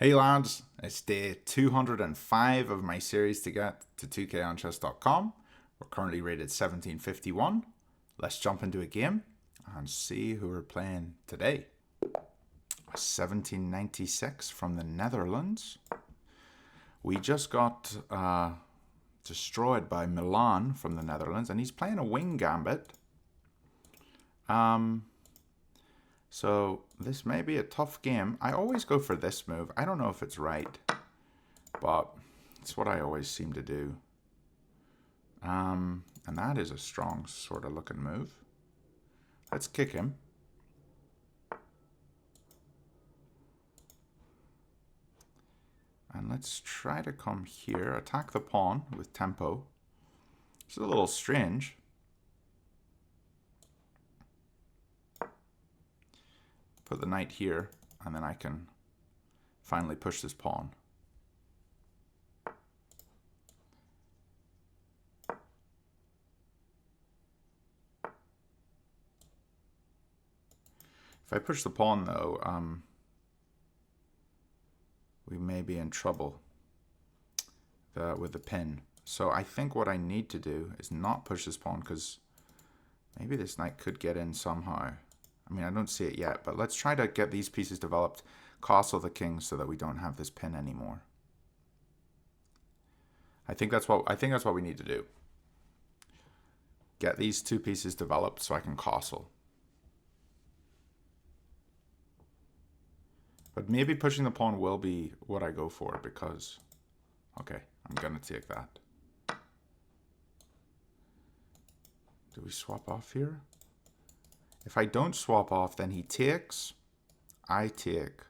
Hey lads, it's day 205 of my series to get to 2konchess.com. We're currently rated 1751. Let's jump into a game and see who we're playing today. 1796 from the Netherlands. We just got destroyed by Milan from the Netherlands, and he's playing a wing gambit. So this may be a tough game. I always go for this move. I don't know if it's right, but it's what I always seem to do. And that is a strong sort of looking move. Let's kick him. And let's try to come here, attack the pawn with tempo. It's a little strange. Put the knight here, and then I can finally push this pawn. If I push the pawn, though, we may be in trouble with the pin. So I think what I need to do is not push this pawn, because maybe this knight could get in somehow. I mean, I don't see it yet, but let's try to get these pieces developed, castle the king, so that we don't have this pin anymore. I think that's what we need to do. Get these two pieces developed so I can castle. But maybe pushing the pawn will be what I go for, because okay, I'm gonna take that. Do we swap off here? If I don't swap off, then he takes, I take,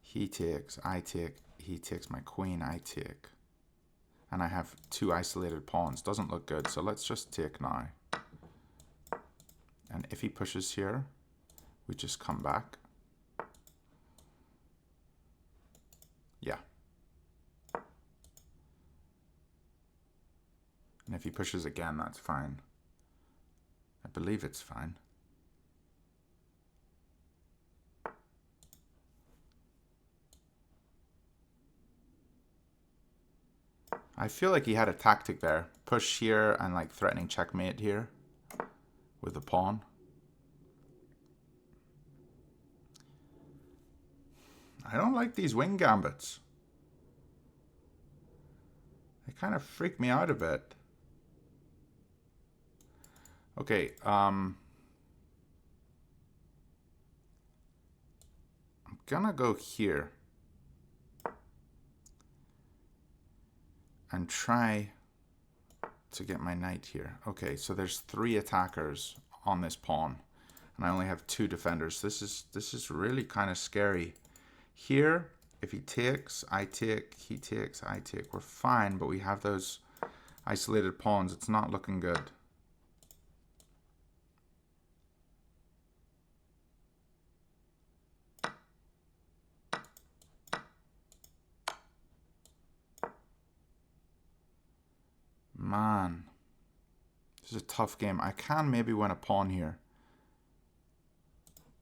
he takes, I take, he takes my queen, I take. And I have two isolated pawns. Doesn't look good, so let's just take now. And if he pushes here, we just come back. Yeah. And if he pushes again, that's fine. I believe it's fine. I feel like he had a tactic there. Push here and like threatening checkmate here with the pawn. I don't like these wing gambits. They kind of freak me out a bit. Okay, I'm gonna go here and try to get my knight here. Okay, so there's 3 attackers on this pawn, and I only have 2 defenders. This is really kind of scary. Here, if he takes, I take, he takes, I take, we're fine, but we have those isolated pawns. It's not looking good. Man, this is a tough game. I can maybe win a pawn here,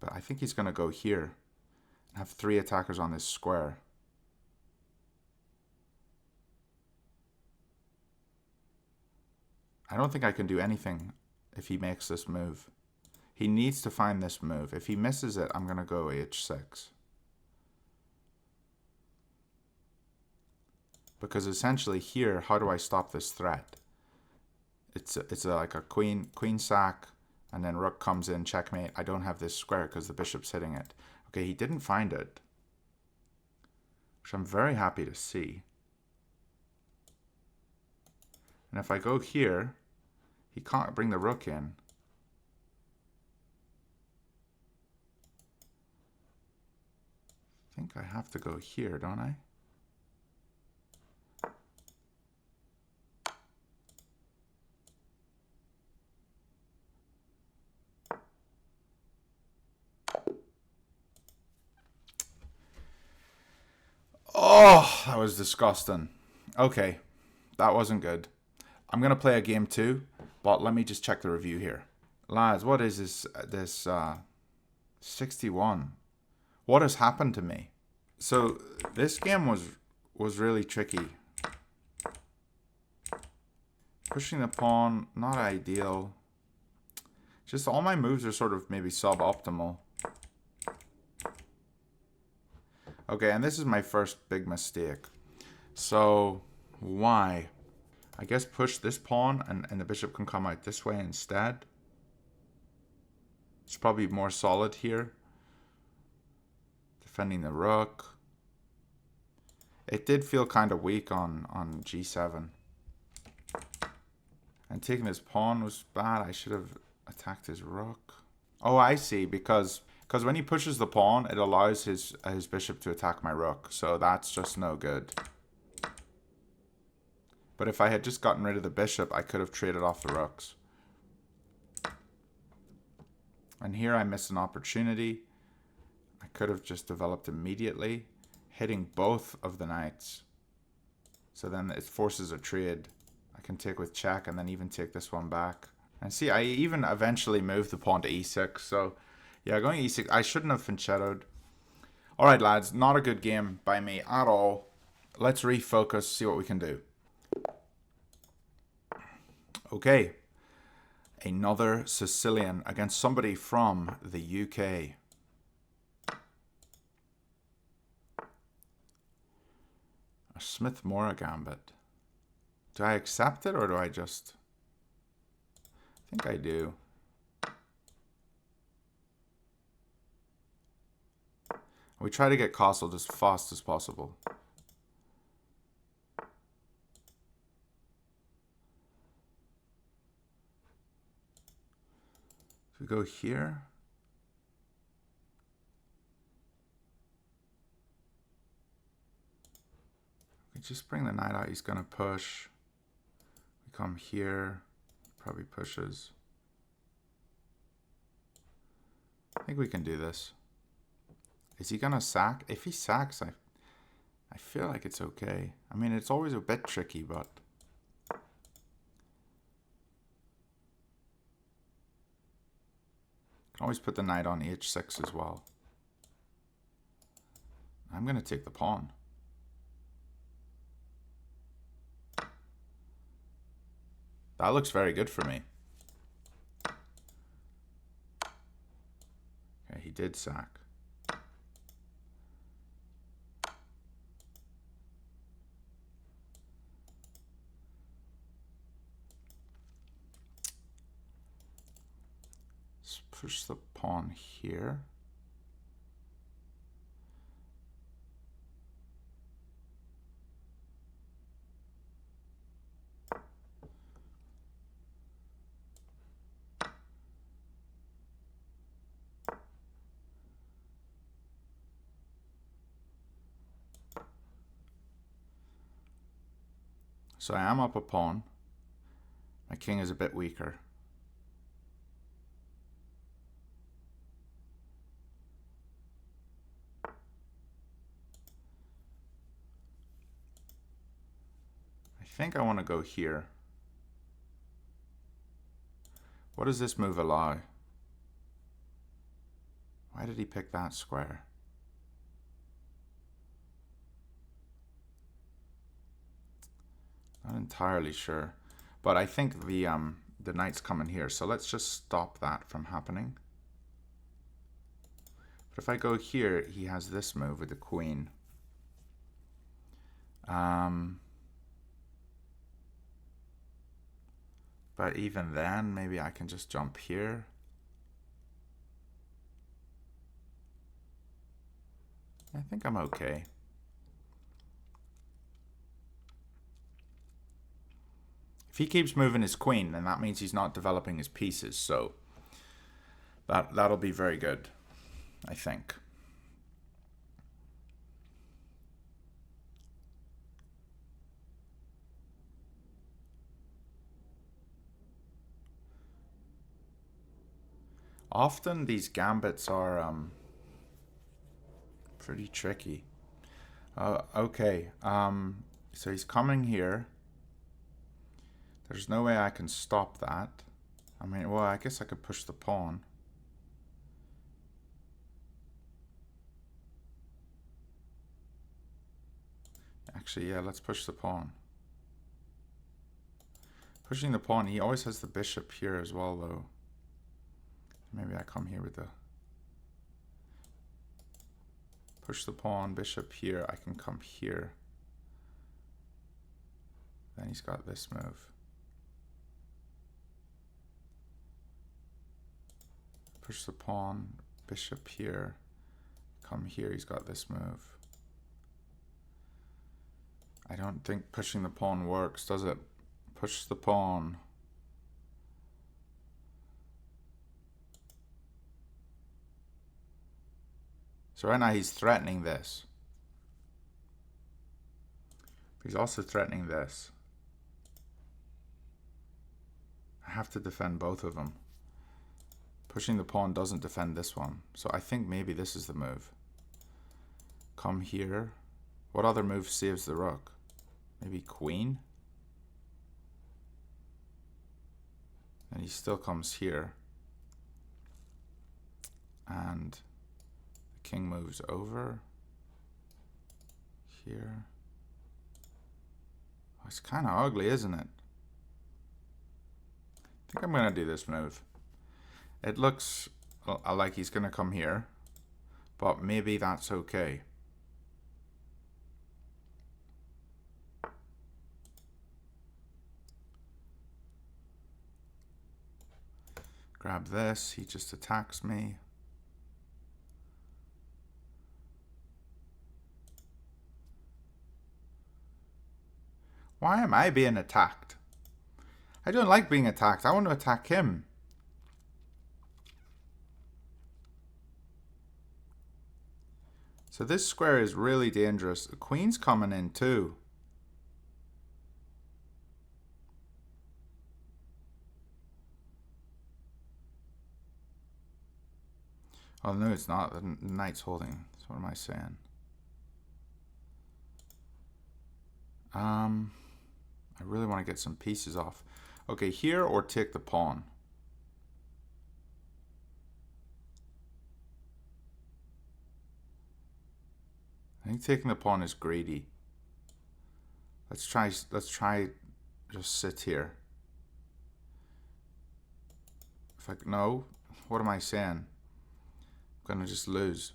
but I think he's going to go here and have 3 attackers on this square. I don't think I can do anything if he makes this move. He needs to find this move. If he misses it, I'm going to go h6. Because essentially here, how do I stop this threat? It's like a queen sack, and then rook comes in, checkmate. I don't have this square because the bishop's hitting it. Okay, he didn't find it, which I'm very happy to see. And if I go here, he can't bring the rook in. I think I have to go here, don't I? Oh, that was disgusting. Okay, that wasn't good. I'm going to play a game 2, but let me just check the review here. Lads, what is this 61? What has happened to me? So this game was really tricky. Pushing the pawn, not ideal. Just all my moves are sort of maybe suboptimal. Okay, and this is my first big mistake. So, why? I guess push this pawn and the bishop can come out this way instead. It's probably more solid here. Defending the rook. It did feel kind of weak on g7. And taking his pawn was bad. I should have attacked his rook. Oh, I see. Because when he pushes the pawn, it allows his bishop to attack my rook. So that's just no good. But if I had just gotten rid of the bishop, I could have traded off the rooks. And here I missed an opportunity. I could have just developed immediately, hitting both of the knights. So then it forces a trade. I can take with check and then even take this one back. And see, I even eventually moved the pawn to e6. So yeah, going e6, I shouldn't have fianchettoed. All right, lads, not a good game by me at all. Let's refocus, see what we can do. Okay. Another Sicilian against somebody from the UK. A Smith-Morra gambit. Do I accept it or do I just... I think I do. We try to get castled as fast as possible. So we go here. We just bring the knight out. He's going to push. We come here. Probably pushes. I think we can do this. Is he going to sack? If he sacks, I feel like it's okay. I mean, it's always a bit tricky, but... Can always put the knight on h6 as well. I'm going to take the pawn. That looks very good for me. Okay, he did sack. Let's push the pawn here. So I am up a pawn. My king is a bit weaker. I think I want to go here. What does this move allow? Why did he pick that square? Not entirely sure, but I think the knight's coming here, so let's just stop that from happening. But if I go here, he has this move with the queen. But even then, maybe I can just jump here. I think I'm okay. If he keeps moving his queen, then that means he's not developing his pieces, so that'll be very good, I think. Often these gambits are pretty tricky. Okay, so he's coming here. There's no way I can stop that. I mean, well, I guess I could push the pawn. Actually, yeah, let's push the pawn. Pushing the pawn, he always has the bishop here as well, though. Maybe I come here with the... Push the pawn, bishop here. I can come here. Then he's got this move. Push the pawn, bishop here. Come here, he's got this move. I don't think pushing the pawn works, does it? Push the pawn. So right now he's threatening this. He's also threatening this. I have to defend both of them. Pushing the pawn doesn't defend this one. So I think maybe this is the move. Come here. What other move saves the rook? Maybe queen? And he still comes here. And the king moves over. Here. Oh, it's kind of ugly, isn't it? I think I'm going to do this move. It looks like he's going to come here. But maybe that's okay. Grab this, he just attacks me. Why am I being attacked? I don't like being attacked. I want to attack him. So this square is really dangerous. The queen's coming in too. Oh, no, it's not. The knight's holding. So what am I saying? I really want to get some pieces off. Okay, here or take the pawn. I think taking the pawn is greedy. Let's try just sit here. If I no, what am I saying? I'm gonna just lose.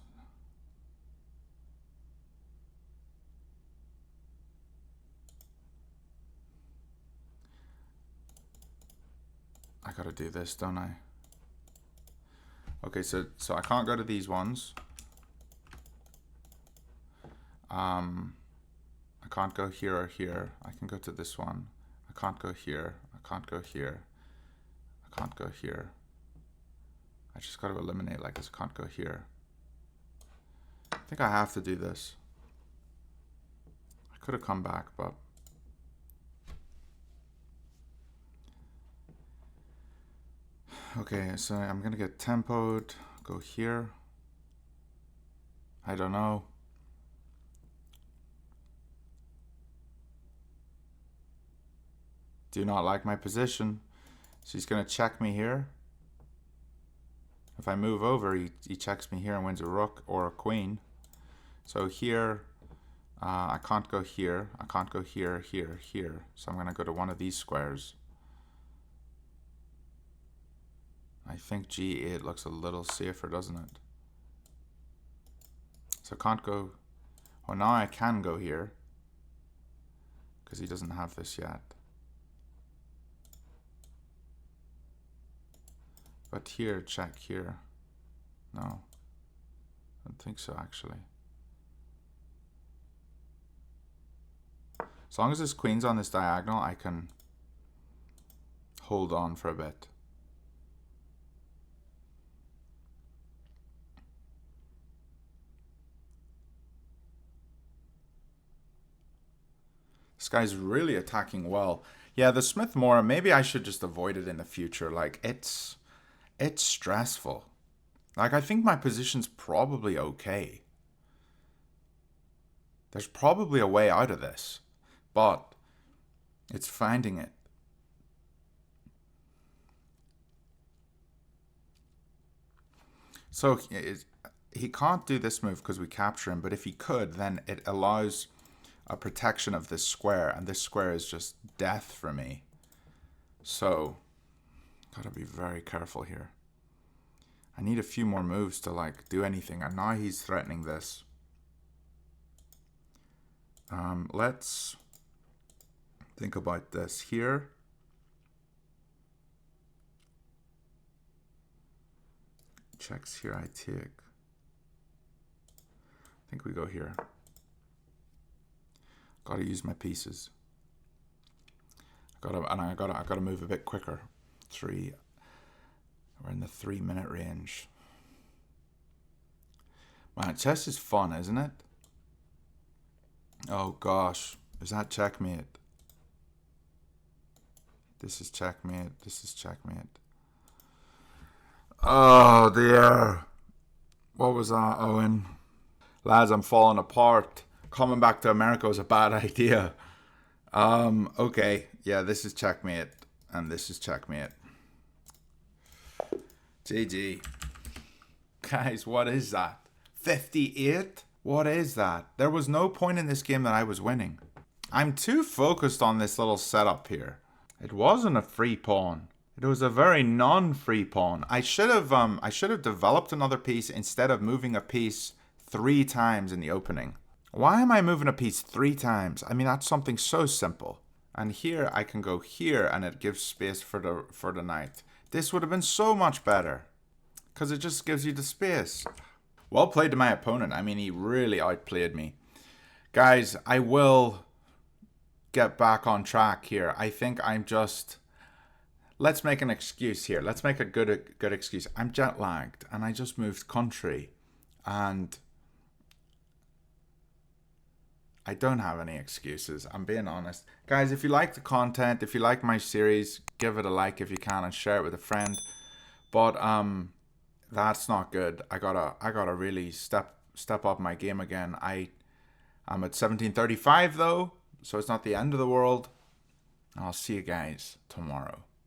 I gotta do this, don't I? Okay, so I can't go to these ones. I can't go here or here. I can go to this one. I can't go here. I can't go here. I can't go here. I just got to eliminate like this. Can't go here. I think I have to do this. I could have come back, but okay, so I'm gonna get tempoed. Go here. I don't know. Do not like my position. So he's gonna check me here. If I move over, he checks me here and wins a rook or a queen. So here, I can't go here. I can't go here, here, here. So I'm going to go to one of these squares. I think G8 looks a little safer, doesn't it? So I can't go... Well, now I can go here. Because he doesn't have this yet. But here, check here. No. I don't think so, actually. As long as this queen's on this diagonal, I can hold on for a bit. This guy's really attacking well. Yeah, the Smith-Morra, maybe I should just avoid it in the future. Like, it's stressful. Like, I think my position's probably okay. There's probably a way out of this, but it's finding it. So he can't do this move because we capture him, but if he could, then it allows a protection of this square, and this square is just death for me. So, gotta be very careful here. I need a few more moves to like do anything, and now he's threatening this. Let's think about this here. Checks here, I take. I think we go here. Gotta use my pieces. I gotta move a bit quicker. We're in the 3-minute range. Man, chess is fun, isn't it? Oh gosh, is that checkmate? This is checkmate. This is checkmate. Oh dear. What was that, Owen? Lads, I'm falling apart. Coming back to America was a bad idea. Okay. Yeah, this is checkmate. And this is checkmate. GG. Guys, what is that? 58? What is that? There was no point in this game that I was winning. I'm too focused on this little setup here. It wasn't a free pawn. It was a very non-free pawn. I should have developed another piece instead of moving a piece 3 times in the opening. Why am I moving a piece 3 times? I mean, that's something so simple. And here I can go here and it gives space for the knight. This would have been so much better because it just gives you the space. Well played to my opponent. I mean, he really outplayed me. Guys, I will get back on track here. I think I'm just... Let's make an excuse here. Let's make a good excuse. I'm jet lagged and I just moved country and I don't have any excuses. I'm being honest. Guys, if you like the content, if you like my series, give it a like if you can and share it with a friend. But that's not good. I gotta really step up my game again. I'm at 1735 though, so it's not the end of the world. I'll see you guys tomorrow.